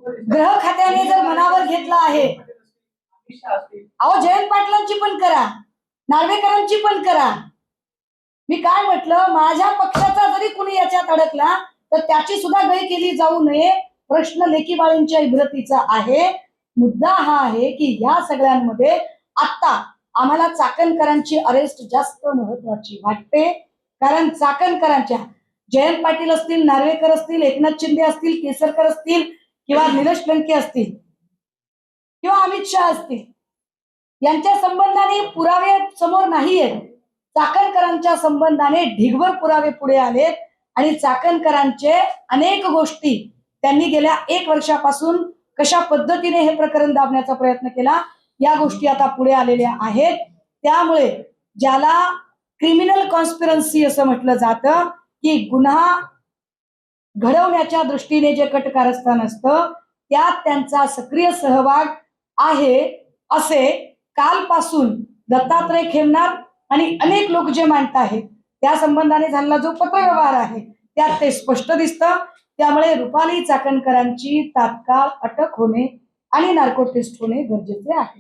गृह खात्याने जर मनावर घेतला आहे, अहो जयंत पाटलांची पण करा, नार्वेकरांची पण करा. मी काय म्हटलं, माझ्या पक्षाचा जरी कुणी याच्यात अडकला तर त्याची सुद्धा गय केली जाऊ नये. प्रश्न लेकीबाळींच्या इब्रतीचा आहे. मुद्दा हा आहे की या सगळ्यांमध्ये आता आम्हाला चाकणकरांची अरेस्ट जास्त महत्वाची वाटते. कारण चाकणकरांच्या जयंत पाटील असतील, नार्वेकर असतील, एकनाथ शिंदे असतील, केसरकर असतील किंवा निलेश लंके असतील किंवा अमित शहा असतील, यांच्या संबंधाने पुरावे समोर नाही आहेत. चाकणकरांच्या संबंधाने ढिगभर पुरावे पुढे आलेत आणि चाकणकरांचे अनेक गोष्टी त्यांनी गेल्या 1 वर्षापासून कशा पद्धतीने हे प्रकरण दाबण्याचा प्रयत्न केला, या गोष्टी आता पुढे आलेल्या आहेत. त्यामुळे ज्याला क्रिमिनल कॉन्स्पिरन्सी असं म्हटलं जातं की गुन्हा घडवण्याच्या दृष्टीने जे कट कारस्थान असतं त्यात त्यांचा सक्रिय सहभाग आहे असे कालपासून दत्तात्रय खेमनार आणि अनेक लोक जे मांडत आहेत त्या संबंधाने झालेला जो पत्रव्यवहार आहे त्यात ते स्पष्ट दिसतं. त्यामुळे रुपाली चाकणकरांची तात्काळ अटक होणे आणि नार्को टेस्ट होणे गरजेचे आहे.